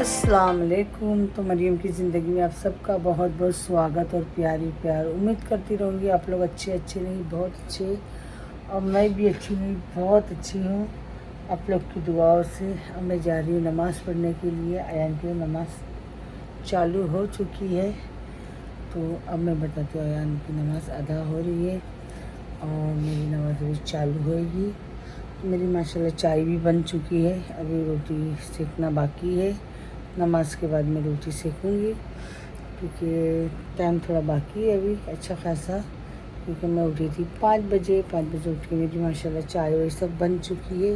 अस्सलाम वालेकुम। तो मरियम की ज़िंदगी में आप सबका बहुत बहुत स्वागत और प्यारी प्यार। उम्मीद करती रहूँगी आप लोग अच्छे नहीं बहुत अच्छे, और मैं भी अच्छी नहीं बहुत अच्छी हूँ आप लोग की दुआओं से। अब मैं जा रही हूँ नमाज़ पढ़ने के लिए। अयान की नमाज़ चालू हो चुकी है, तो अब मैं बताती हूँ अयान की नमाज़ अदा हो रही है और मेरी नमाज़ भी चालू होएगी। मेरी माशाल्लाह चाय भी बन चुकी है, अभी रोटी सेकना बाकी है। नमाज के बाद मैं रोटी सेकूँगी क्योंकि टाइम थोड़ा बाकी है अभी अच्छा खासा, क्योंकि मैं उठी थी 5 बजे उठ के मेरी माशाल्लाह चाय वाय सब बन चुकी है।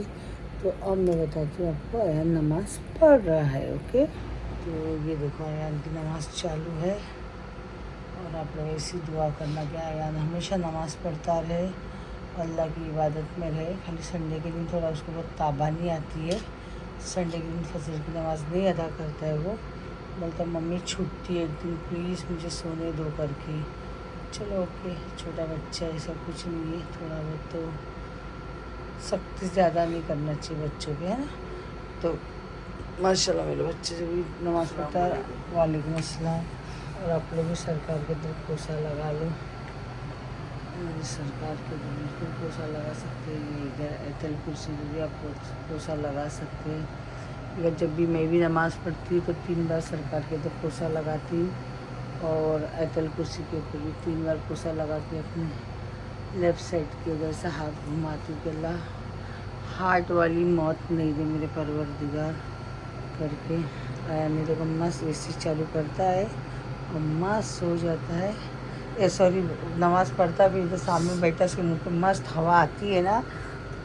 तो अब मैं बताती हूँ आपको, अयान नमाज़ पढ़ रहा है। ओके, तो ये देखो अयान की नमाज़ चालू है और आप लोग ऐसी दुआ करना कि अयान हमेशा नमाज़ पढ़ता रहे, अल्लाह की इबादत में रहे। खाली संडे के दिन थोड़ा उसको बहुत ताबानी आती है, संडे के दिन फजर की नमाज़ नहीं अदा करता है वो। बोलता मम्मी छुट्टी है एक दिन, प्लीज़ मुझे सोने दो करके। चलो ओके, छोटा बच्चा है, सब कुछ नहीं है, थोड़ा बहुत तो सख्ती ज़्यादा नहीं करना चाहिए बच्चों के, है ना। तो माशाल्लाह मेरे बच्चे से भी नमाज़ पढ़ता है। वालेकुम अस्सलाम। और आप लोग भी सरकार के तरफ कोसा लगा लो, मेरी सरकार के तरफ बिल्कुल कोसा लगा सकते हैं। ये इधर एयरटेल कुर्सी भी आप कोसा लगा सकते हैं। अगर जब भी मैं भी नमाज़ पढ़ती हूँ तो 3 बार सरकार के तरफ कोसा लगाती हूँ, और एयरटेल कुर्सी के ऊपर भी 3 बार कोसा लगा के अपने लेफ़्ट साइड की उधर से हाथ घुमाती हूँ कि अल्लाह हार्ट वाली मौत नहीं दे मेरे परवरदिगार करके। आया मेरे को मस्त एसी चालू करता है और मस्त सो जाता है। सॉरी, नमाज़ पढ़ता भी तो सामने बैठा, उसके मुँह पे मस्त हवा आती है ना,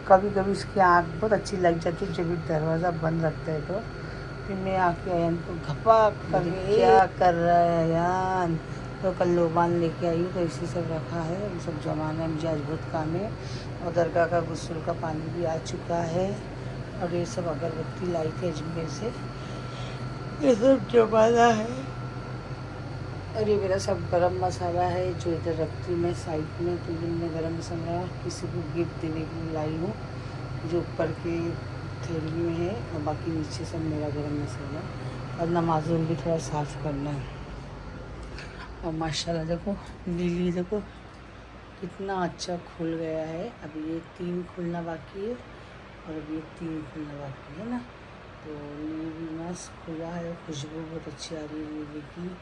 कभी कभी उसकी आँख बहुत अच्छी लग जाती है। जब भी दरवाज़ा बंद रखता है तो फिर मैं आके अयान को घपक कर, क्या कर रहा है अयान। तो कल लोबान लेके आई हूँ तो इसी सब रखा है, वो सब जमाना है, मुझे आज बहुत काम है। और दरगाह का गुस्ल का पानी भी आ चुका है, और ये सब अगरबत्ती लाई थी अजमेर से, ये सब जमाना है। और ये मेरा सब गरम मसाला है जो इधर रखती हूँ मैं साइड में। तो ये मैं गरम मसाला किसी को गिफ्ट देने के लिए लाई हूँ, जो ऊपर के थैली में है, और बाकी नीचे सब मेरा गरम मसाला। और नमाज़ रूम भी थोड़ा साफ़ करना है। और माशाल्लाह देखो लिली देखो कितना अच्छा खुल गया है। अभी ये 3 खुलना बाकी है और अभी ये 3 खुलना बाकी है ना। तो लिली भी मस्त खुला है, खुशबू बहुत अच्छी आ रही है लिली की।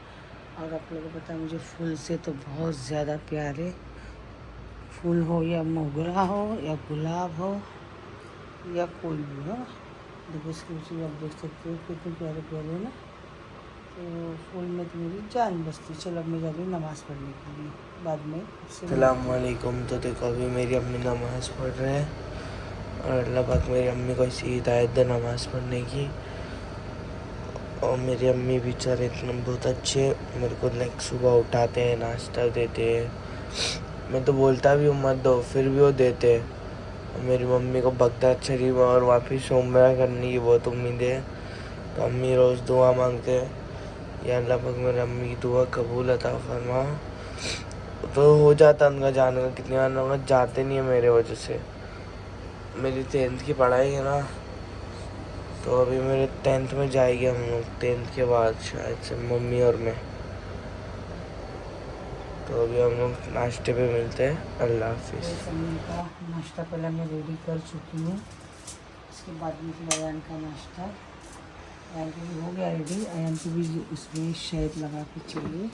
और आप लोगों को पता है मुझे फूल से तो बहुत ज़्यादा प्यार है। फूल हो या मोगरा हो या गुलाब हो या कोई भी हो, देखो इसके पीछे आप देख सकते हो कितने प्यारे प्यारे है ना। तो फूल में तो मेरी जान बसती। चलो अब मैं जा रही हूँ नमाज़ पढ़ने के लिए, बाद में अस्सलाम वालेकुम। तो देखो अभी मेरी अम्मी नमाज़ पढ़ रहे हैं और अल्लाह पाक मेरी अम्मी को इसी हिदायत दे नमाज़ पढ़ने की। और मेरी अम्मी बेचारे इतने बहुत अच्छे, मेरे को लाइक सुबह उठाते हैं, नाश्ता देते हैं। मैं तो बोलता भी हूँ मत दो, फिर भी वो देते हैं। और मेरी मम्मी को बगदाद शरीफ और वापस उम्रा करने की बहुत उम्मीद है, तो अम्मी रोज़ दुआ मांगते हैं, या अल्लाह पाक मेरी अम्मी की दुआ कबूल अता फरमा। तो हो जाता उनका जाने का, कितने बार लोग जाते नहीं है मेरे वजह से। मेरी 10th की पढ़ाई है ना, तो अभी मेरे 10th में जाएगी हम लोग, 10th के बाद शायद से मम्मी और मैं। तो अभी हम लोग नाश्ते पे मिलते हैं। अल्लाह हाफिज़। का नाश्ता पहले मैं रेडी कर चुकी हूँ, उसके बाद में फिर अयान का नाश्ता। अयान की भी हो गया रेडी, अयान की भी उसमें शहद लगा के चाहिए।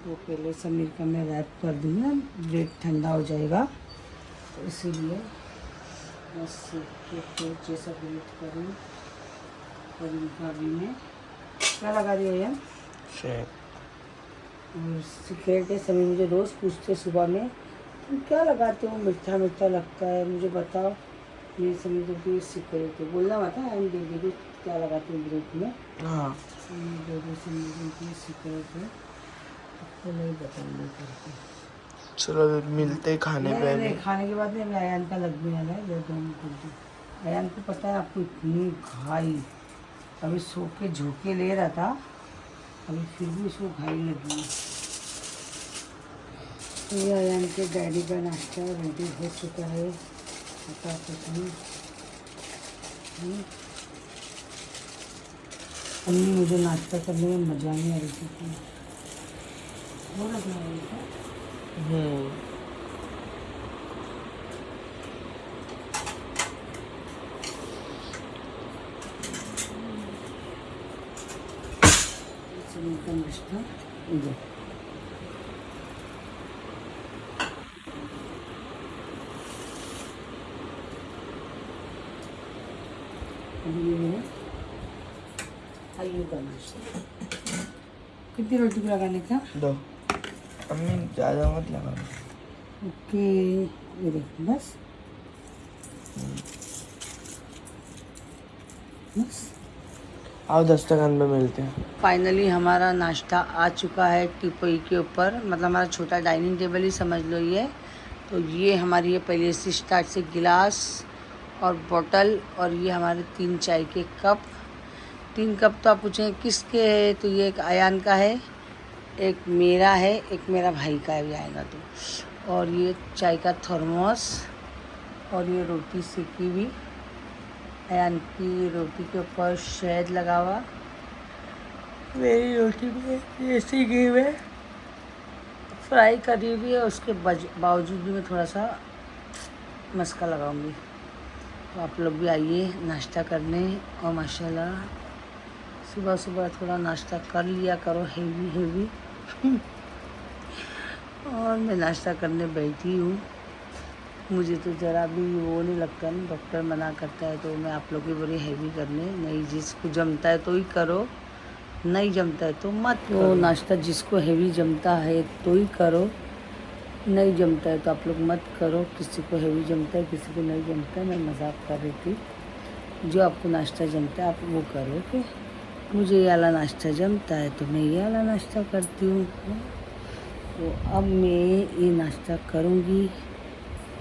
तो पहले समीर का मैं रैप कर दूँगी ना, ब्रेड ठंडा हो जाएगा, तो इसीलिए बस केक जैसा वेट करूँ। और इनका भी मैं क्या लगा रही है यार, सिगरेट है। समीर मुझे रोज़ पूछते सुबह में तुम क्या लगाते हो, मीठा मीठा लगता है, मुझे बताओ। ये समीर तो भी सिगरेट है, बोलना मत है एंड दे दे क्या लगाते हो ब्रेक में। हाँ, दे दे समीर की सिगरेट है, आपको नहीं बताऊँगा करके। चलो मिलते हैं खाने पे। नहीं, खाने के बाद नहीं, मैं अयान का लगने वाला है, जो दोनों कुछ। अयान को पता है आपको इतनी घाई, अभी सो के झोंके ले रहा था, अभी फिर भी उसको घाई लगी है। तो ये अयान के डैडी का नाश्ता रेडी हो चुका है, पता कुछ नहीं। अम्मी मुझे नाश्ता करने में मज़ा नहीं आ रही थी। वो लगना है क्या? का नाश्ता इधर आलू का नाश्ता। कितनी रोटी को लगाने का? 2। अम्मी ज़्यादा मत लगा। ओके, ये देखो बस बस। आओ दस्तरखान पे मिलते हैं। फाइनली हमारा नाश्ता आ चुका है टीपोई के ऊपर, मतलब हमारा छोटा डाइनिंग टेबल ही समझ लो ये। तो ये हमारी ये पहले से स्टार्ट से गिलास और बोतल, और ये हमारे 3 चाय के कप। 3 कप तो आप पूछेंगे किसके है, तो ये एक आयान का है, एक मेरा है, एक मेरा भाई का भी आएगा तो। और ये चाय का थर्मोस, और ये रोटी सेकी हुई, आयान की रोटी के ऊपर शहद लगा हुआ, मेरी रोटी में देसी घी में फ्राई करी हुई है। उसके बावजूद भी मैं थोड़ा सा मस्का लगाऊंगी। तो आप लोग भी आइए नाश्ता करने, और माशाल्लाह सुबह सुबह थोड़ा नाश्ता कर लिया करो, हेवी और मैं नाश्ता करने बैठी हूँ। मुझे तो ज़रा भी वो नहीं लगता ना, डॉक्टर मना करता है तो मैं आप लोग की बड़ी हैवी करने नहीं। जिसको जमता है तो ही करो, नहीं जमता है तो मत करो। नाश्ता जिसको हैवी जमता है तो ही करो, नहीं जमता है तो आप लोग मत करो। किसी को हैवी जमता है, किसी को नहीं जमता है, मैं मजाक कर रही थी। जो आपको नाश्ता जमता है आप वो करो। कि मुझे ये वाला नाश्ता जमता है तो मैं ये वाला नाश्ता करती हूँ। तो अब मैं ये नाश्ता करूँगी,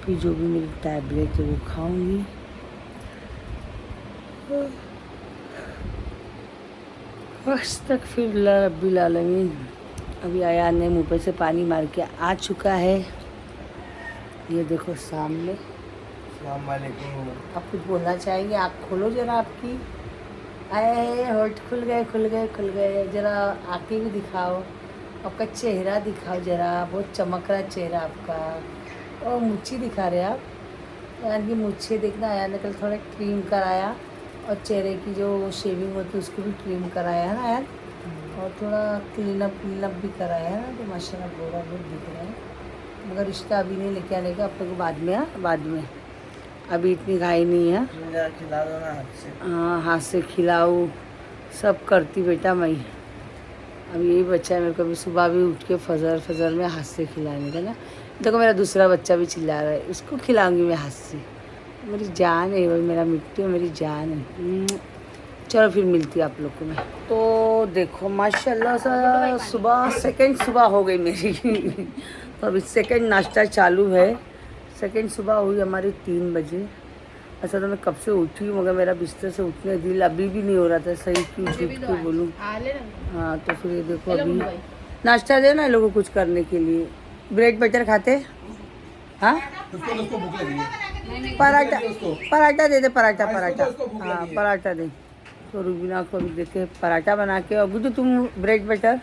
फिर जो भी मेरी टैबलेट है वो खाऊँगी। बस तक फिर रब्बिल आलमीन। अभी आयान ने मुँह पे से पानी मार के आ चुका है, ये देखो सामने। अस्सलाम वालेकुम। आप कुछ बोलना चाहेंगे? आँख खोलो जरा आपकी। आए होठ खुल गए। जरा आँखें भी दिखाओ, आपका चेहरा दिखाओ जरा, बहुत चमक रहा चेहरा आपका। और मुच्छी दिखा रहे आप, यार की मुच्छे देखना। आया ने कल थोड़ा क्रीम कराया, और चेहरे की जो शेविंग होती है उसको भी क्रीम कराया है ना यार, और थोड़ा क्लीनअप भी कराया है ना। तो माशाल्लाह गोरा बहुत दिख रहा है। मगर रिश्ता अभी नहीं लेके आने का, अपने को बाद में अभी इतनी घाई नहीं है। खिला दो ना हाथ से। हाँ, हाथ से खिलाऊँ सब करती बेटा मैं। अब यही बच्चा है मेरे को, अभी सुबह भी उठ के फजर में हाथ से खिलाने का ना। देखो मेरा दूसरा बच्चा भी चिल्ला रहा है, उसको खिलाऊंगी मैं हाथ से। मेरी जान है, वही मेरा मिट्टी, मेरी जान है। चलो फिर मिलती है आप लोग को मैं। तो देखो माशाल्लाह सा सुबह सेकंड सुबह हो गई मेरी। तो अभी सेकंड नाश्ता चालू है। सेकंड सुबह हुई हमारी 3 बजे। अच्छा तो मैं कब से उठी हूँ, मगर मेरा बिस्तर से उठने दिल अभी भी नहीं हो रहा था। सही क्यों झूठ क्यों बोलूँ। हाँ तो फिर ये देखो अभी नाश्ता दे ना लोगों को कुछ करने के लिए। ब्रेड बटर खाते? हाँ पराठा दे दे, पराठा। हाँ पराठा दे। तो रुबीना को भी देखे पराठा बना के। और गुड्डू तुम ब्रेड बटर?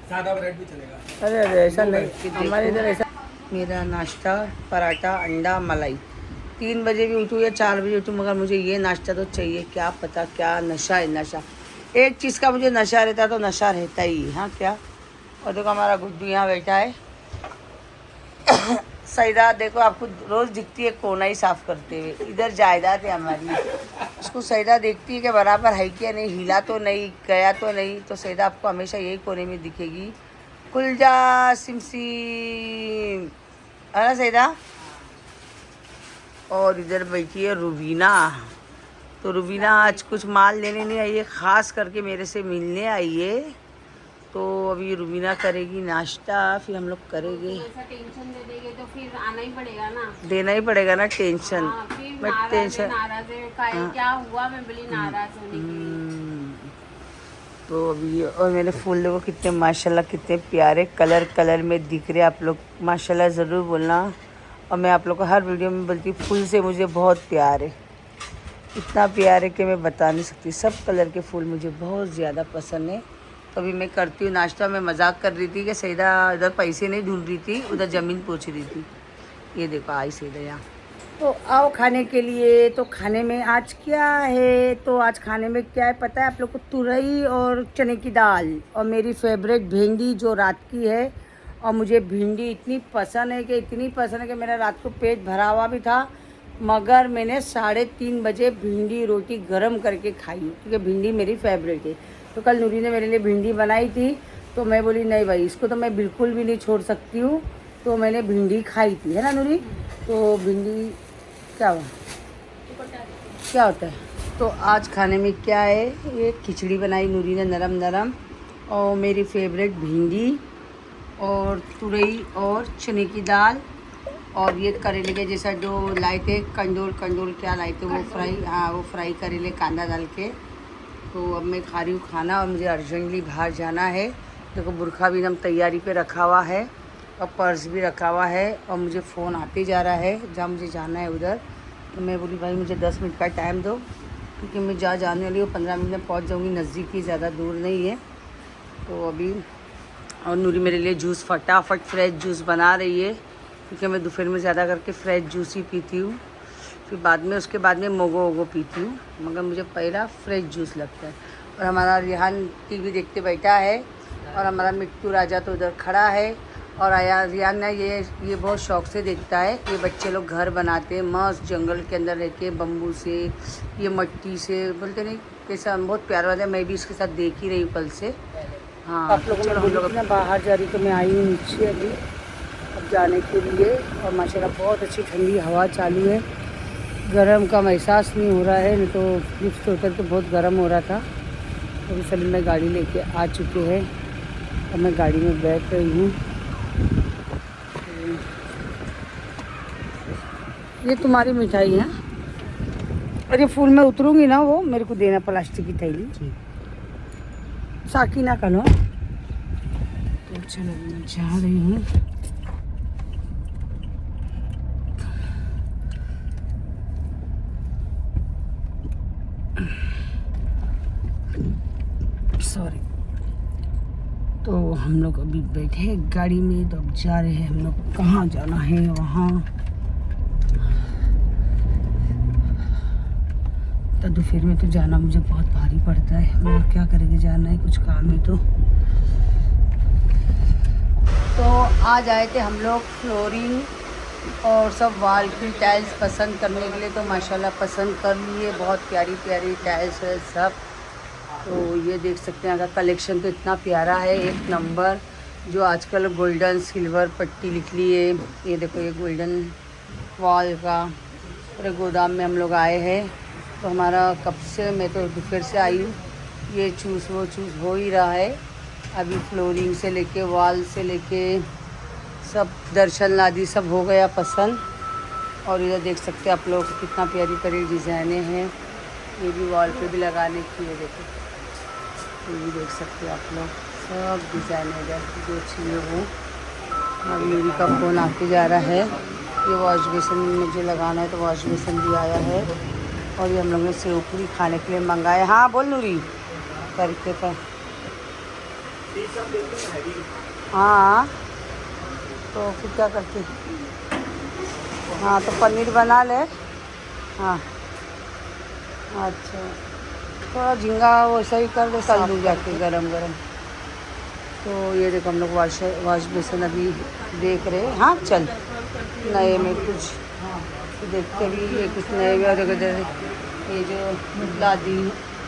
सादा ब्रेड भी चलेगा। अरे ऐसा नहीं, हमारे इधर ऐसा। मेरा नाश्ता पराठा अंडा मलाई। 3 बजे भी उठूँ या 4 बजे उठूँ, मगर मुझे ये नाश्ता तो चाहिए। क्या पता क्या नशा है, नशा। एक चीज़ का मुझे नशा रहता तो नशा रहता ही। हाँ क्या। और देखो हमारा गुड्डू यहाँ बैठा है। सईदा देखो आपको रोज़ दिखती है कोना ही साफ़ करते हुए। इधर जायदाद है हमारी, उसको सईदा देखती है कि बराबर है क्या नहीं, हिला तो नहीं, गया तो नहीं। तो सईदा आपको हमेशा यही कोने में दिखेगी। खुल जा सिमसिम, है ना सईदा। और इधर बैठी है रुबीना। तो रुबीना आज कुछ माल लेने नहीं आई है, ख़ास करके मेरे से मिलने आई है। तो अभी रुबीना करेगी नाश्ता, फिर हम लोग करेंगे। ऐसा टेंशन दे देंगे तो फिर आना ही पड़ेगा ना। देना ही पड़ेगा ना टेंशन। हाँ, फिर मैं टेंशन नाराज है। क्या हुआ, मैं बोली नाराज होने के लिए। तो अभी और मेरे फूल देखो कितने माशाल्लाह, कितने प्यारे कलर में दिख रहे आप लोग। माशाल्लाह ज़रूर बोलना। और मैं आप लोग को हर वीडियो में बोलती हूँ, फूल से मुझे बहुत प्यार है। इतना प्यार है कि मैं बता नहीं सकती। सब कलर के फूल मुझे बहुत ज़्यादा पसंद है। तो अभी मैं करती हूँ नाश्ता। मैं मजाक कर रही थी कि सईदा इधर पैसे नहीं ढूंढ रही थी, उधर ज़मीन पोंछ रही थी। ये देखो आई सईदा यहाँ। तो आओ खाने के लिए। तो खाने में आज क्या है, तो आज खाने में क्या है पता है आप लोग को? तुरई और चने की दाल और मेरी फेवरेट भिंडी जो रात की है। और मुझे भिंडी इतनी पसंद है कि मेरा रात को पेट भरा हुआ भी था, मगर मैंने 3:30 बजे भिंडी रोटी गरम करके खाई, क्योंकि भिंडी मेरी फेवरेट है। तो कल नूरी ने मेरे लिए भिंडी बनाई थी, तो मैं बोली नहीं भाई इसको तो मैं बिल्कुल भी नहीं छोड़ सकती हूँ। तो मैंने भिंडी खाई थी, है ना नूरी? तो भिंडी क्या होता है? तो आज खाने में क्या है, ये खिचड़ी बनाई नूरी ने नरम नरम, और मेरी फेवरेट भिंडी और तुरई और चने की दाल, और ये करेले के जैसा जो लाए थे कंडोल क्या लाए थे वो फ्राई, हाँ वो फ्राई करेले कांदा डाल के। तो अब मैं खा रही हूँ खाना, और मुझे अर्जेंटली बाहर जाना है। देखो बुरखा भी एकदम तैयारी पे रखा हुआ है, और पर्स भी रखा हुआ है, और मुझे फ़ोन आते जा रहा है जहाँ मुझे जाना है उधर। तो मैं बोली भाई मुझे 10 मिनट का टाइम दो, क्योंकि मैं जहाँ जाने वाली हूँ 15 मिनट में पहुँच जाऊँगी, नज़दीक ही, ज़्यादा दूर नहीं है। तो अभी और नूरी मेरे लिए जूस फटाफट फ्रेश जूस बना रही है, क्योंकि मैं दोपहर में ज़्यादा करके फ्रेश जूस ही पीती हूँ। फिर उसके बाद में मोगो पीती हूँ, मगर मुझे पहला फ्रेश जूस लगता है। और हमारा रिहान टीवी देखते बैठा है, और हमारा मिट्टू राजा तो उधर खड़ा है। और रिहान ना ये बहुत शौक से देखता है। ये बच्चे लोग घर बनाते हैं मस्त जंगल के अंदर रह के, बम्बू से, ये मट्टी से, बोलते नहीं कैसा बहुत प्यारा वाला है। मैं भी इसके साथ देख ही रही हूँ कल से। हाँ आप लोग हम लोग अपना बाहर जा रही, तो मैं आई हूँ नीचे अभी अब जाने के लिए। और माशाल्लाह बहुत अच्छी ठंडी हवा चालू है, गर्म का एहसास नहीं हो रहा है, नहीं तो लिफ्ट से उतर के बहुत गर्म हो रहा था। अभी सभी में गाड़ी लेके आ चुके हैं, और मैं गाड़ी में बैठ रही हूँ। ये तुम्हारी मिठाई है, और ये फूल में उतरूँगी ना वो मेरे को देना, प्लास्टिक की थैली साकिना का लो। तो चलो मैं जा रही हूँ। सॉरी। तो हम लोग अभी बैठे हैं गाड़ी में, तो अब जा रहे हैं हम लोग। कहाँ जाना है? वहाँ तो दोपहर में तो जाना मुझे बहुत भारी पड़ता है, मगर क्या करेंगे, जाना है, कुछ काम है। तो आज आए थे हम लोग फ्लोरिंग और सब वॉल की टाइल्स पसंद करने के लिए। तो माशाल्लाह पसंद कर लिए, बहुत प्यारी प्यारी टाइल्स है सब। तो ये देख सकते हैं, अगर कलेक्शन तो इतना प्यारा है, एक नंबर। जो आजकल गोल्डन सिल्वर पट्टी निकली है, ये देखो ये गोल्डन वॉल का पूरे गोदाम में हम लोग आए हैं। तो हमारा कब से, मैं तो दोपहर से आई हूँ, ये चूज़ वो चूज़ हो ही रहा है। अभी फ्लोरिंग से लेके वॉल से लेके सब दर्शन आदि सब हो गया पसंद। और इधर देख सकते हैं आप लोग कितना प्यारी प्यारी डिज़ाइनें हैं। ये भी वॉल पे भी लगाने की है, देखो ये भी देख सकते हैं आप लोग, सब डिज़ाइन इधर जो चाहिए वो। अब मेरी का फ़ोन आते जा रहा है। ये वॉश बेसन मुझे लगाना है, तो वॉश बेसन भी आया है। और ये हम लोग ने सेव पूरी खाने के लिए मंगाए। हाँ बोल नूरी करके पर। हाँ तो फिर क्या करते? हाँ तो पनीर बना ले। हाँ अच्छा, थोड़ा झींगा वैसा ही कर ले, साल दूँ जाके गरम गरम। तो ये देखो हम लोग वॉश बेसन अभी देख रहे हैं। हाँ चल नए में कुछ देखते भी, ये कुछ नए भी। और इधर ये जो लादी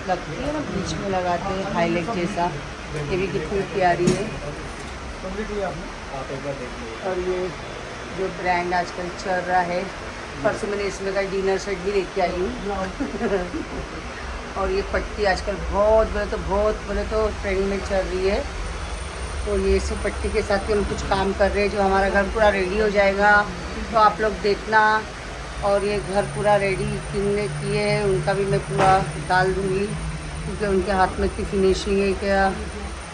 लगती है ना, बीच में लगाते हैं हाईलाइट जैसा, ये भी कितनी प्यारी है। और ये जो ब्रांड आजकल चल रहा है, परसों मैंने इसमें का डिनर सेट भी लेके आई हूँ। और ये पट्टी आजकल बहुत बोले तो ट्रेंड में चल रही है। तो ये इसी पट्टी के साथ ही हम कुछ काम कर रहे हैं, जो हमारा घर पूरा रेडी हो जाएगा तो आप लोग देखना। और ये घर पूरा रेडी किनने किए हैं, उनका भी मैं पूरा डाल दूँगी, क्योंकि उनके हाथ में इतनी फिनिशिंग है क्या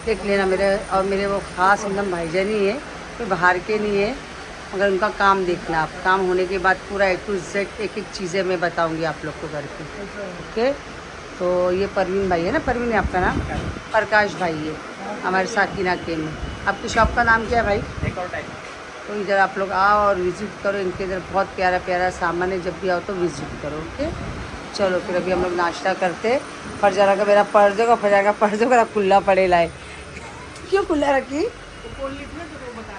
देख लेना। मेरे वो ख़ास एकदम भाईजान ही है, कोई बाहर के नहीं है। मगर उनका काम देखना आप, काम होने के बाद पूरा A to Z एक एक चीज़ें मैं बताऊंगी आप लोग को करके। ओके, तो ये परवीन भाई है ना, परवीन है आपका नाम? प्रकाश भाई है हमारे साकिना के में। आपकी शॉप का नाम क्या है भाई? एक और टाइम तो इधर आप लोग आओ और विज़िट करो, इनके इधर बहुत प्यारा प्यारा सामान है, जब भी आओ तो विज़िट करो। ओके, चलो फिर अभी हम लोग नाश्ता करते। फरजाना का मेरा पर्दे का, फरजाना का पर्दे का खुला पड़े लाए। क्यों खुला रखी?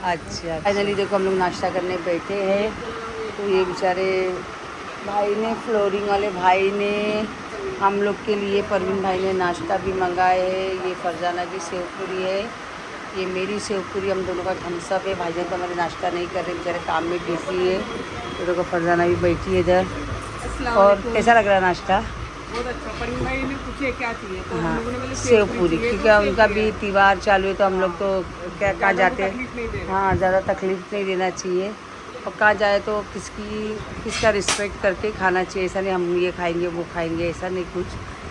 अच्छा, फाइनली देखो हम लोग नाश्ता करने बैठे हैं। तो ये बेचारे भाई ने, फ्लोरिंग वाले भाई ने हम लोग के लिए, परवीन भाई ने नाश्ता भी मंगाए है। ये फरजाना की सेव पूरी है, ये मेरी सेव पूरी, हम दोनों का थम्सअप है। भाईजान तो हमारे नाश्ता नहीं कर रहे, बेचारे काम में बिजी है। तो देखो फरजाना भी बैठी है इधर। और कैसा लग रहा है नाश्ता? बहुत अच्छा। परवीन भाई ने पूछे क्या चाहिए तो हाँ, हम लोगों ने बोले सेव पूरी, क्योंकि उनका भी त्यौहार चालू है, तो हम लोग तो क्या कहाँ जाते हैं, तकलीफ नहीं दे रहे। हाँ ज़्यादा तकलीफ नहीं देना चाहिए। और कहाँ जाए तो किसका रिस्पेक्ट करके खाना चाहिए। ऐसा नहीं हम ये खाएंगे वो खाएंगे, ऐसा नहीं कुछ।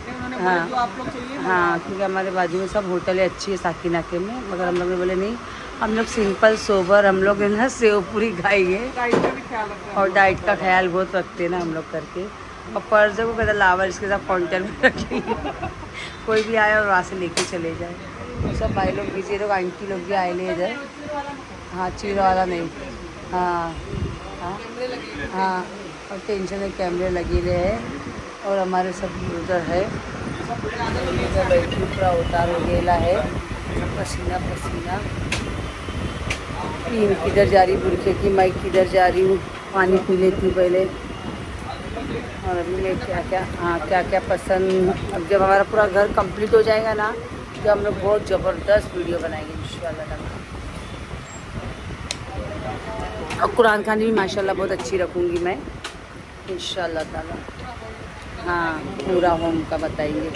उन्होंने हाँ। बोला जो आप लोग चाहिए हाँ, क्योंकि हमारे बाजू में सब होटलें अच्छी है साकिना के में, मगर हम लोग ने बोले नहीं, हम लोग सिंपल सोबर, हम लोग है ना सेव पूरी खाएंगे। डाइट का भी ख्याल रखते हैं। और डाइट का ख्याल बहुत रखते हैं ना हम लोग करके। और पर्दे को कहता लावर इसके साथ काउंटर में रखेंगे, कोई भी आए और वहाँ से लेके चले जाए। तो सब भाई लोग बिजी लोग, आंटी लोग भी आए ले इधर। हाँ, चीरा वाला नहीं, हाँ हाँ हाँ, और टेंशन में कैमरे लगे रहे हैं। और हमारे सब उधर है, इधर बैठी पूरा उतार हो गया है, पसीना पसीना। पीन किधर जा रही, बुरखे की माइक किधर जा रही हूँ, पानी पी लेती हूँ पहले। और अभी मैं क्या क्या पसंद, अब जब हमारा पूरा घर कंप्लीट हो जाएगा ना, तो हम लोग बहुत ज़बरदस्त वीडियो बनाएंगे इंशाल्लाह। और कुरान खानी भी माशाल्लाह बहुत अच्छी रखूँगी मैं इंशाल्लाह ताला। हाँ, पूरा होम का बताएंगे।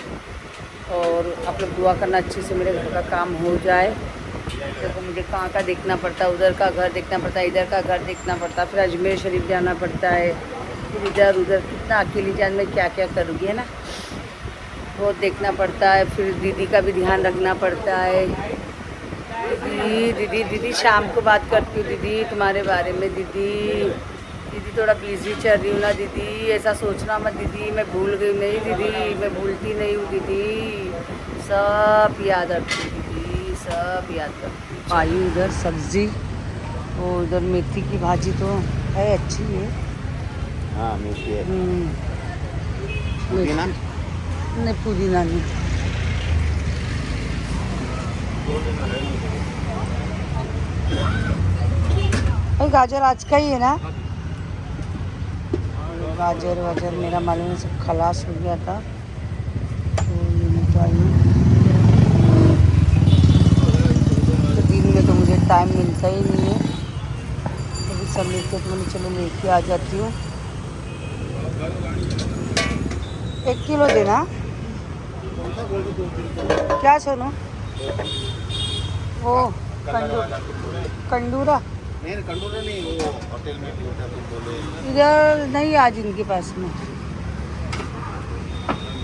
और आप लोग दुआ करना अच्छे से मेरे घर का काम हो जाए। देखो मुझे कहाँ का देखना पड़ता है, उधर का घर देखना पड़ता है, इधर का घर देखना पड़ता है, फिर अजमेर शरीफ जाना पड़ता है, फिर इधर उधर, कितना अकेली जान में क्या क्या करूँगी, है ना, बहुत देखना पड़ता है। फिर दीदी का भी ध्यान रखना पड़ता है। दीदी शाम को बात करती हूँ दीदी तुम्हारे बारे में। दीदी थोड़ा बिजी चल रही हूँ ना दीदी, ऐसा सोचना मत दीदी, मैं भूल गई नहीं दीदी, मैं भूलती नहीं हूँ दीदी, सब याद रखती हूँ दीदी, सब याद रखती हूँ। आई उधर सब्ज़ी, वो उधर मेथी की भाजी तो है, अच्छी है। हाँ, मेथी है। पुदीना नहीं, पुदीना नहीं। और गाजर आज का ही है ना? गाजर वाजर मेरा मालूम है सब खलास हो गया था, तो लेने तो आई हूँ। तो दिन में तो मुझे टाइम मिलता ही नहीं है, कभी सब मिलते तो मैंने चलो लेके आ जाती हूँ। 1 किलो देना। क्या सोनू? वो कंडूरा नहीं, कंडूरा नहीं, वो होटल में भी होता है, बोले इधर नहीं, आज इनके पास में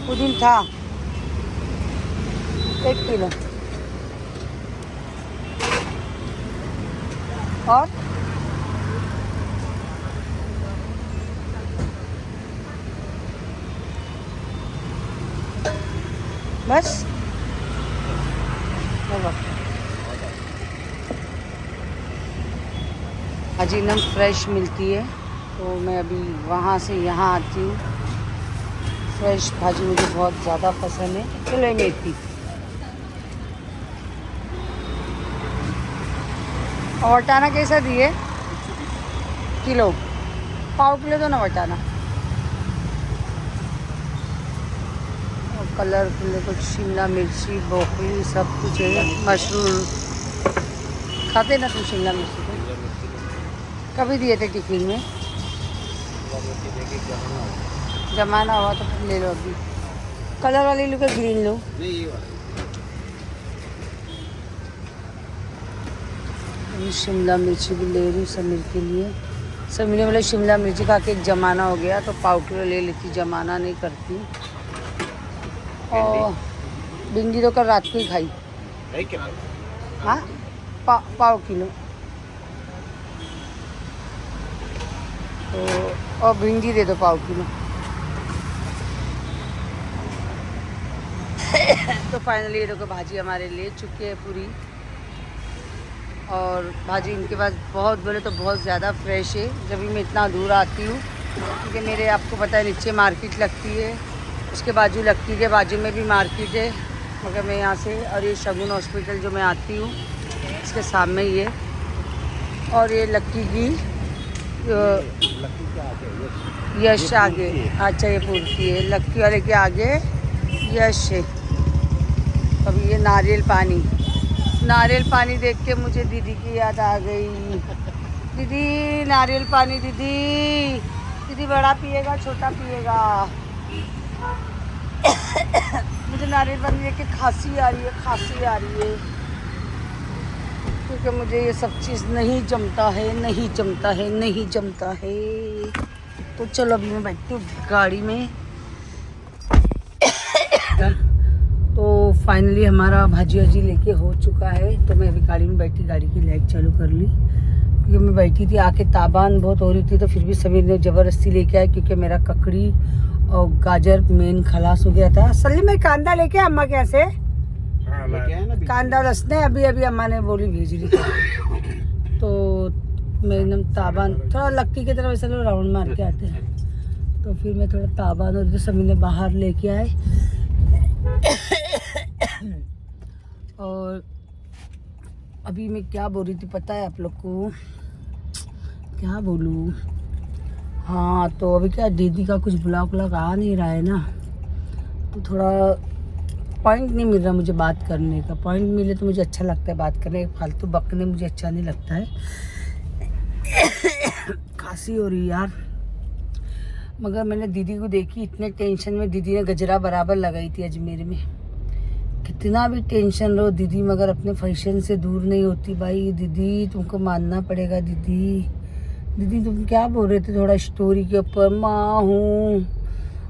वो दिन था। 1 किलो। और बस भाजी एकदम फ्रेश मिलती है, तो मैं अभी वहाँ से यहाँ आती हूँ। फ्रेश भाजी मुझे बहुत ज़्यादा पसंद है। चलो मेथी और वटाना कैसा दिए? किलो, पाव किलो दो ना वटाना। और कलरफुल कुछ शिमला मिर्ची, ब्रोकली, सब कुछ है। मशरूम खाते ना तुम शिमला मिर्ची? कभी दिए थे टिफिन में? जमाना हुआ तो फिर ले लो। अभी कलर वाली लो, ग्रीन लो। नहीं, ये वाला अभी शिमला मिर्ची भी ले रही हूँ समीर के लिए। समीर ने बोला शिमला मिर्ची खा के एक जमाना हो गया, तो पाव किलो ले लेती, जमाना नहीं करती। और भिंडी तो कल रात को ही खाई। है क्या? हाँ, पाव किलो। तो और भिंडी दे दो पाव किलो। तो फाइनली ये देखो भाजी हमारे ले चुके हैं पूरी, और भाजी इनके पास बहुत बोले तो बहुत ज़्यादा फ्रेश है। जब भी मैं इतना दूर आती हूँ, क्योंकि मेरे आपको पता है नीचे मार्केट लगती है, उसके बाजू लक्की के बाजू में भी मार्केट है, मगर मैं यहाँ से, और ये शगुन हॉस्पिटल जो मैं आती हूँ इसके सामने ही है, और ये लक्की की यश आगे, अच्छा ये पूर्ति है, लक्की वाले के आगे यश है। अभी ये नारियल पानी देख के मुझे दीदी की याद आ गई। दीदी नारियल पानी, दीदी बड़ा पिएगा छोटा पिएगा? मुझे नारियल पानी देख के खांसी आ रही है, क्योंकि मुझे ये सब चीज़ नहीं जमता है। तो चलो अभी मैं बैठती हूँ गाड़ी में। तो फाइनली हमारा भाजी वाजी लेके हो चुका है, तो मैं अभी गाड़ी में बैठी, गाड़ी की लाइट चालू कर ली, क्योंकि मैं बैठी थी आके ताबान बहुत हो रही थी, तो फिर भी समीर ने ज़बरदस्ती लेके आया, क्योंकि मेरा ककड़ी और गाजर मेन खलास हो गया था। सली में कांदा लेके अम्मा कैसे कांदा रसने अभी अम्मा ने बोली भेज रही थी, तो मैं एकदम ताबान, थोड़ा लक्की की तरफ ऐसे लोग राउंड मार के आते हैं, तो फिर मैं थोड़ा ताबान हो रही थी, समीर ने बाहर लेके आए। और अभी मैं क्या बोल रही थी पता है आप लोग को, क्या बोलूँ? हाँ, तो अभी क्या दीदी का कुछ ब्लॉग आ नहीं रहा है ना, तो थोड़ा पॉइंट नहीं मिल रहा मुझे बात करने का। पॉइंट मिले तो मुझे अच्छा लगता है बात करने का, फालतू बकने मुझे अच्छा नहीं लगता है। खांसी हो रही यार, मगर मैंने दीदी को देखी इतने टेंशन में, दीदी ने गजरा बराबर लगाई थी अजमेर में। कितना भी टेंशन लो दीदी, मगर अपने फैशन से दूर नहीं होती भाई। दीदी तुमको मानना पड़ेगा। दीदी तुम क्या बोल रहे थे थोड़ा स्टोरी के ऊपर? माँ हूँ,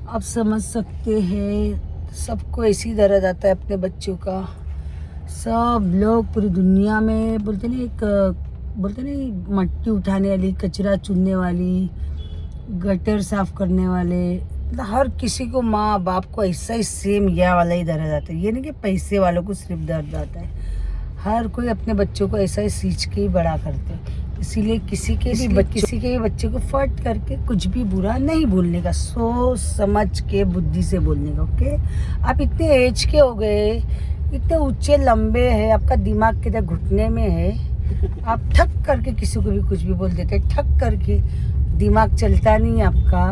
आप समझ सकते हैं, सबको ऐसी दर्द आता है अपने बच्चों का। सब लोग पूरी दुनिया में बोलते नहीं मट्टी उठाने वाली, कचरा चुनने वाली, गटर साफ करने वाले, मतलब हर किसी को माँ बाप को ऐसा ही सेम यह वाला ही दर्द आता है। ये नहीं कि पैसे वालों को सिर्फ दर्द आता है, हर कोई अपने बच्चों को ऐसा ही सींच के ही बड़ा करते हैं। इसीलिए किसी के भी बच्चे को फट करके कुछ भी बुरा नहीं बोलने का, सोच समझ के बुद्धि से बोलने का। ओके, आप इतने एज के हो गए, इतने ऊंचे लंबे हैं, आपका दिमाग किधर घुटने में है, आप ठक करके किसी को भी कुछ भी बोल देते, ठक करके। दिमाग चलता नहीं आपका,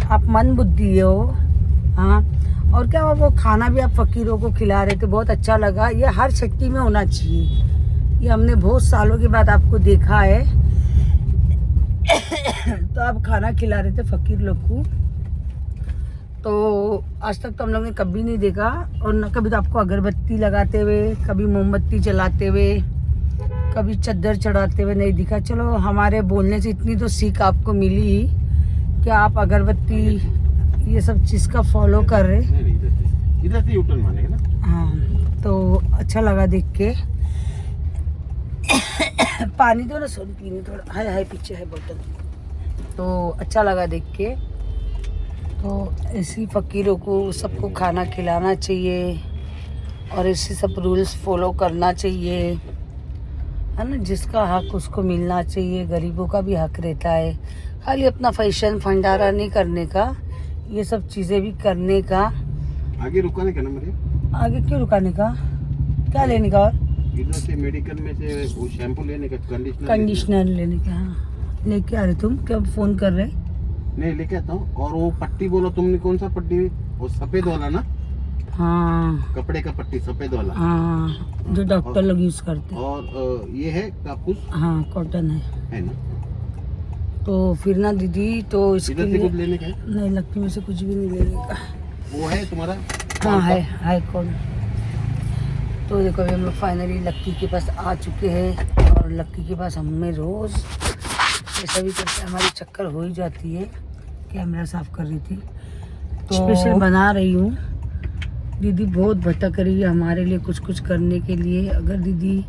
आप मन बुद्धि हो। हाँ, और क्या वो खाना भी आप फकीरों को खिला रहे थे, बहुत अच्छा लगा। ये हर छट्टी में होना चाहिए, ये हमने बहुत सालों के बाद आपको देखा है। तो आप खाना खिला रहे थे फकीर लोग को, तो आज तक तो हम लोग ने कभी नहीं देखा, और न कभी तो आपको अगरबत्ती लगाते हुए, कभी मोमबत्ती जलाते हुए, कभी चद्दर चढ़ाते हुए नहीं दिखा। चलो हमारे बोलने से इतनी तो सीख आपको मिली ही कि आप अगरबत्ती ये सब चीज़ का फॉलो कर रहे। इधर से यूटर्न मारेगा ना। हाँ, तो अच्छा लगा देख के। पानी दो ना सोन पीने, थोड़ा हाय पीछे है बोतल। तो अच्छा लगा देख के। तो ऐसी फकीरों को सबको खाना खिलाना चाहिए, और ऐसे सब रूल्स फॉलो करना चाहिए, है ना। जिसका हक उसको मिलना चाहिए, गरीबों का भी हक रहता है। खाली अपना फैशन फंडारा नहीं करने का, ये सब चीज़ें भी करने का। आगे रुकाने का ना मेरे, आगे क्यों रुकाने का? क्या लेने का? और इधर से मेडिकल में से वो शैम्पू लेने का, कंडीशनर लेने का। हाँ, लेके आ रहे तुम? क्या फ़ोन कर रहे? नहीं, लेके आता हूँ। और वो पट्टी बोलो तुमने, कौन सा पट्टी? वो सफ़ेद वाला ना? हाँ, कपड़े का पट्टी सफ़ेद वाला। हाँ, जो डॉक्टर लोग यूज़ करते हैं। और ये है कापूस? हाँ, कॉटन है ना। तो फिर ना दीदी, तो इसके इधर से लिए कुछ लेने का है? नहीं, लक्की में से कुछ भी नहीं लेने का। वो है तुम्हारा? हाँ है कौन। तो देखो अभी हम लोग फाइनली लक्की के पास आ चुके हैं, और लक्की के पास हमें रोज़ ऐसा भी करके हमारी चक्कर हो ही जाती है। कैमरा साफ कर रही थी, तो स्पेशल बना रही हूँ। दीदी बहुत भटक रही है हमारे लिए कुछ करने के लिए। अगर दीदी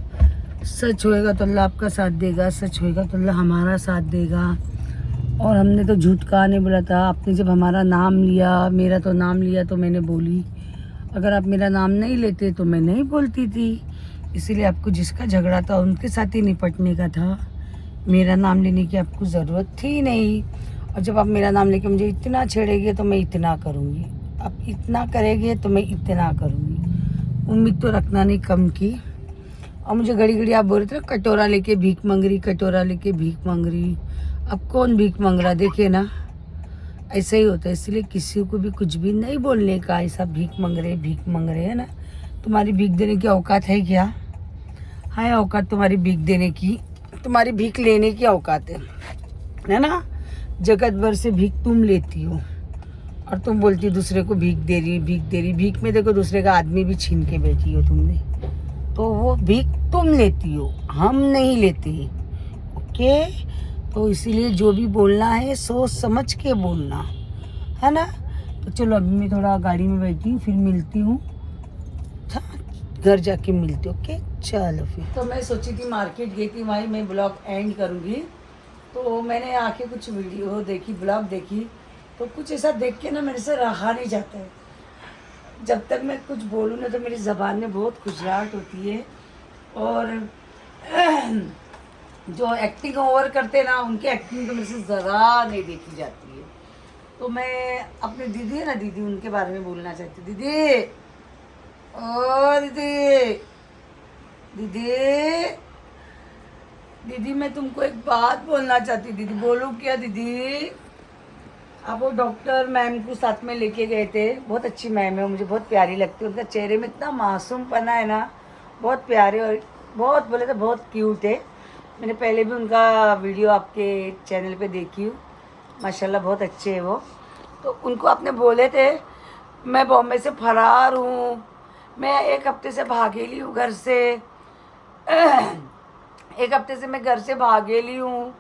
सच होएगा तो अल्लाह आपका साथ देगा, सच होएगा तो अल्लाह हमारा साथ देगा। और हमने तो झूठ कहा नहीं बोला था। आपने जब हमारा नाम लिया, मेरा तो नाम लिया, तो मैंने बोली। अगर आप मेरा नाम नहीं लेते तो मैं नहीं बोलती थी। इसीलिए आपको जिसका झगड़ा था उनके साथ ही निपटने का था, मेरा नाम लेने की आपको ज़रूरत थी नहीं। और जब आप मेरा नाम लेके मुझे इतना छेड़ेंगे तो मैं इतना करूँगी, आप इतना करेंगे तो मैं इतना करूँगी। उम्मीद तो रखना नहीं कम की। और मुझे घड़ी घड़ी आप बोल रहे थे ना, कटोरा लेके भीख मांग रही, कटोरा लेके भीख मांग रही। अब कौन भीख मांग रहा, देखिए ना, ऐसा ही होता है। इसलिए किसी को भी कुछ भी नहीं बोलने का, ऐसा भीख मांग रहे है ना। तुम्हारी भीख देने की औकात है क्या? है औकात तुम्हारी भीख देने की? तुम्हारी भीख लेने की औकात है ना। जगत भर से भीख तुम लेती हो और तुम बोलती हो दूसरे को भीख दे रही, भीख दे रही। भीख में देखो दूसरे का आदमी भी छीन के बैठी हो तुमने, तो वो भीख तुम लेती हो, हम नहीं लेते। ओके, तो इसीलिए जो भी बोलना है सोच समझ के बोलना, है ना। तो चलो अभी मैं थोड़ा गाड़ी में बैठी हूँ, फिर मिलती हूँ, घर जाके मिलती हूँ। ओके चलो फिर। तो मैं सोची थी मार्केट गई थी, वहीं मैं ब्लॉग एंड करूँगी। तो मैंने आके कुछ वीडियो देखी, ब्लॉग देखी, तो कुछ ऐसा देख के ना मेरे से रहा नहीं जाता है। जब तक मैं कुछ बोलूँ ना तो मेरी ज़बान में बहुत खुजलाहट होती है। और जो एक्टिंग ओवर करते ना, उनकी एक्टिंग तो मेरे से ज़रा नहीं देखी जाती है। तो मैं अपनी दीदी है ना, दीदी, उनके बारे में बोलना चाहती हूँ। दीदी, ओ दीदी, दीदी, दीदी, मैं तुमको एक बात बोलना चाहती। दीदी, बोलो क्या दीदी? आप वो डॉक्टर मैम को साथ में लेके गए थे, बहुत अच्छी मैम है, मुझे बहुत प्यारी लगती है। उनका चेहरे में इतना मासूमपना है ना, बहुत प्यारे और बहुत, बोले तो बहुत क्यूट है। मैंने पहले भी उनका वीडियो आपके चैनल पे देखी हूँ, माशाल्लाह बहुत अच्छे हैं वो। तो उनको आपने बोले थे मैं बॉम्बे से फरार हूँ, मैं एक हफ्ते से भागेली हूँ घर से, एक हफ्ते से मैं घर से भागेली हूँ।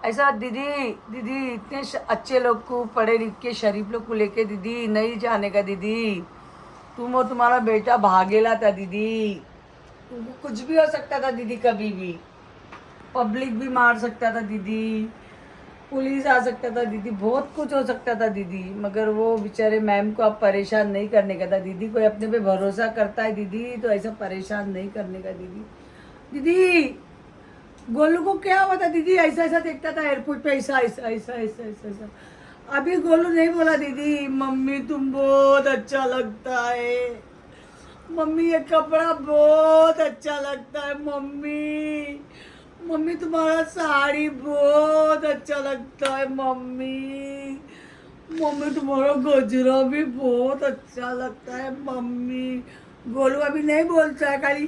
ऐसा दीदी, दीदी इतने अच्छे लोग को, पढ़े लिख के शरीफ लोग को लेके दीदी नहीं जाने का दीदी। तुम और तुम्हारा बेटा भागेला था दीदी, तुमको कुछ भी हो सकता था दीदी, कभी भी पब्लिक भी मार सकता था दीदी, पुलिस आ सकता था दीदी, बहुत कुछ हो सकता था दीदी। मगर वो बेचारे मैम को आप परेशान नहीं करने का था दीदी। कोई अपने पे भरोसा करता है दीदी तो ऐसा परेशान नहीं करने का दीदी। दीदी, गोलू को क्या हुआ था दीदी? ऐसा ऐसा देखता था एयरपोर्ट पे, ऐसा ऐसा ऐसा ऐसा ऐसा ऐसा। अभी गोलू नहीं बोला दीदी, मम्मी तुम बहुत अच्छा लगता है, मम्मी ये कपड़ा बहुत अच्छा लगता है, मम्मी, मम्मी तुम्हारा साड़ी बहुत अच्छा लगता है, मम्मी, मम्मी तुम्हारा गजरा भी बहुत अच्छा लगता है, मम्मी। गोलू अभी नहीं बोलता है, खाली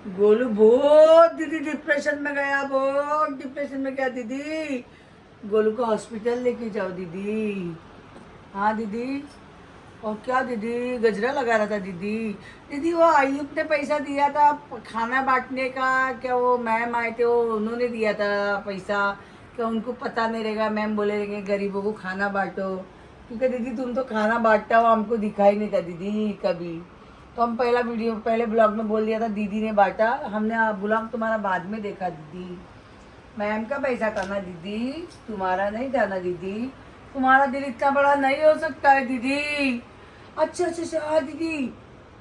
गोलू बहुत दीदी डिप्रेशन में गया, बहुत डिप्रेशन में गया दीदी। गोलू को हॉस्पिटल लेके जाओ दीदी। हाँ दीदी, और क्या दीदी? गजरा लगा रहा था दीदी। दीदी वो आयुब ने पैसा दिया था खाना बांटने का, क्या वो मैम आए थे, वो उन्होंने दिया था पैसा, क्या उनको पता नहीं रहेगा? मैम बोले रहेंगे गरीबों को खाना बांटो, क्योंकि दीदी तुम तो खाना बांटता हो, हमको दिखाई नहीं था दीदी कभी। तो हम पहले ब्लॉग में बोल दिया था दीदी ने बांटा, हमने ब्लॉग तुम्हारा बाद में देखा दीदी। मैम का पैसा था ना दीदी, तुम्हारा नहीं था ना दीदी। तुम्हारा दिल इतना बड़ा नहीं हो सकता है दीदी। अच्छा अच्छा अच्छा, हाँ दीदी,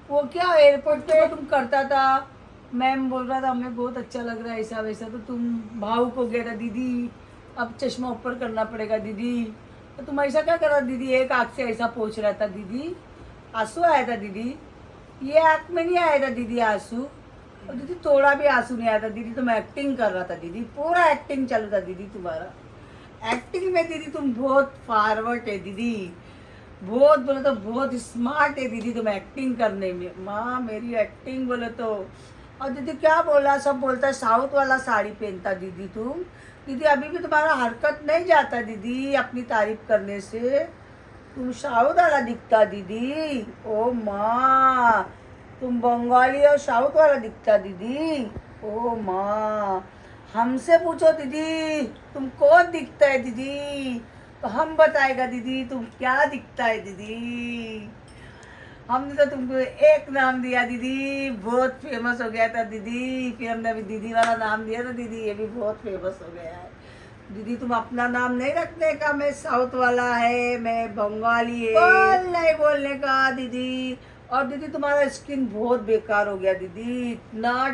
वो क्या एयरपोर्ट पे तुम करता था, मैम बोल रहा था हमें बहुत अच्छा लग रहा है ऐसा वैसा, तो तुम भावुक हो गया था दीदी। अब चश्मा ऊपर करना पड़ेगा दीदी। तो तुम ऐसा क्या कर रहा दीदी? एक आँख से ऐसा पोंछ रहा था दीदी, आंसू आया था दीदी। ये आँख में नहीं आया था दीदी आंसू, और दीदी थोड़ा भी आंसू नहीं आया था दीदी। तुम एक्टिंग कर रहा था दीदी, पूरा एक्टिंग चल रहा था दीदी तुम्हारा। एक्टिंग में दीदी तुम बहुत फॉरवर्ड है दीदी, बहुत बोले तो बहुत स्मार्ट है दीदी तुम एक्टिंग करने में। माँ मेरी एक्टिंग बोले तो। और दीदी क्या बोला, सब बोलता है साउथ वाला साड़ी पहनता दीदी तुम। दीदी अभी भी तुम्हारा हरकत नहीं जाता दीदी अपनी तारीफ करने से, तुम साउथ वाला दिखता दीदी। ओ माँ, तुम बंगाली और साउथ वाला दिखता दीदी। ओ माँ, हमसे पूछो दीदी तुम कौन दिखता है दीदी, तो हम बताएगा दीदी तुम क्या दिखता है दीदी। हमने तो तुमको एक नाम दिया दीदी, बहुत फेमस हो गया था दीदी, फिर हमने अभी दीदी वाला नाम दिया था दीदी, ये भी बहुत फेमस हो गया है दीदी। तुम अपना नाम नहीं रखने का, मैं साउथ वाला है, मैं बंगाली है, नहीं बोलने का दीदी। और दीदी तुम्हारा स्किन बहुत बेकार हो गया दीदी, इतना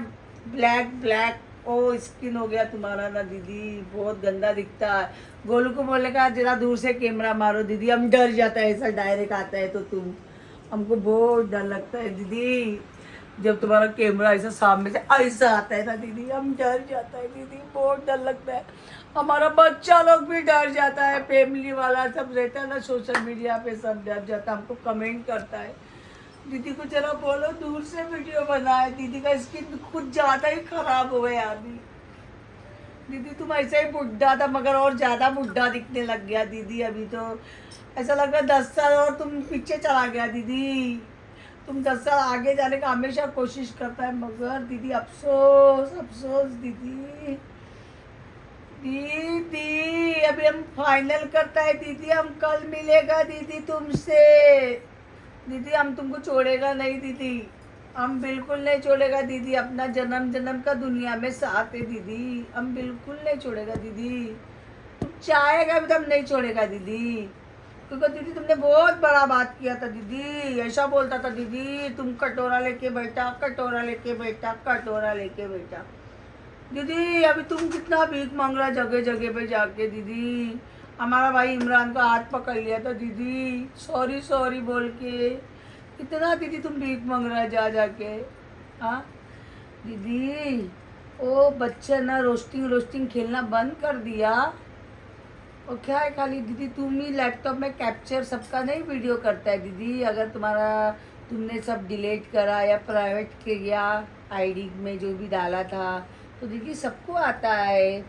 ब्लैक ब्लैक ओ स्किन हो गया तुम्हारा ना दीदी, बहुत गंदा दिखता है। गोलू को बोलने का जरा दूर से कैमरा मारो दीदी, हम डर जाता है, ऐसा डायरेक्ट आता है तो तुम, हमको बहुत डर लगता है दीदी, जब तुम्हारा कैमरा ऐसा सामने से ऐसा आता है ना दीदी, हम डर जाता है दीदी, बहुत डर लगता है। हमारा बच्चा लोग भी डर जाता है, फैमिली वाला सब रहता है ना सोशल मीडिया पे, सब डर जाता है, हमको कमेंट करता है दीदी को जरा बोलो दूर से वीडियो बनाए, दीदी का स्किन खुद ज़्यादा ही खराब हो गया अभी दीदी। तुम ऐसे ही बुढ़ा था मगर और ज़्यादा बुढ़ा दिखने लग गया दीदी, अभी तो ऐसा लग रहा है 10 साल और तुम पीछे चला गया दीदी। तुम 10 साल आगे जाने का हमेशा कोशिश करता है मगर दीदी अफसोस अफसोस दीदी। दीदी अभी हम फाइनल करता है दीदी, हम कल मिलेगा दीदी तुमसे दीदी, हम तुमको छोड़ेगा नहीं दीदी, हम बिल्कुल नहीं छोड़ेगा दीदी, अपना जन्म जन्म का दुनिया में साथ है दीदी, हम बिल्कुल नहीं छोड़ेगा दीदी। तुम चाहेगा भी तो हम नहीं छोड़ेगा दीदी, क्योंकि दीदी तुमने बहुत बड़ा बात किया था दीदी, ऐसा बोलता था दीदी तुम कटोरा लेके बैठा, कटोरा लेके बैठा, कटोरा लेके बैठा दीदी। अभी तुम कितना भीख मांग रहा जगह जगह पे जाके दीदी, हमारा भाई इमरान का हाथ पकड़ लिया था दीदी, सॉरी सॉरी बोल के, कितना दीदी तुम भीख मांग रहा जा जाके। हाँ दीदी ओ बच्चा ना रोस्टिंग रोस्टिंग खेलना बंद कर दिया, और क्या है खाली दीदी तुम ही लैपटॉप में कैप्चर सबका नहीं वीडियो करता है दीदी, अगर तुम्हारा तुमने सब डिलीट करा या प्राइवेट किया आईडी में जो भी डाला था तो दीदी सबको आता है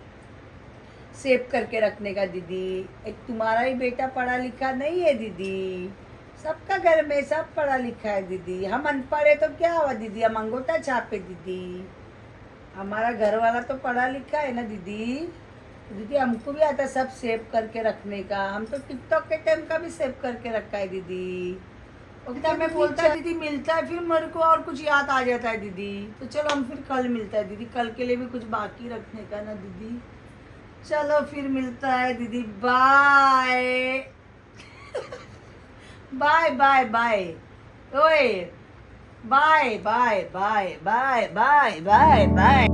सेव करके रखने का दीदी। एक तुम्हारा ही बेटा पढ़ा लिखा नहीं है दीदी, सबका घर में सब पढ़ा लिखा है दीदी, हम अनपढ़ है तो क्या हुआ दीदी, हम अंगूठा छापे दीदी, हमारा घर वाला तो पढ़ा लिखा है ना दीदी। दीदी हमको भी आता है सब सेव करके रखने का, हम तो टिकटॉक के टाइम का भी सेव करके रखा है दीदी। और क्या मैं बोलता है दीदी मिलता है, फिर मेरे को और कुछ याद आ जाता है दीदी, तो चलो हम फिर कल मिलता है दीदी, कल के लिए भी कुछ बाकी रखने का ना दीदी। चलो फिर मिलता है दीदी, बाय बाय बाय बाय ओए bye bye bye bye bye bye bye.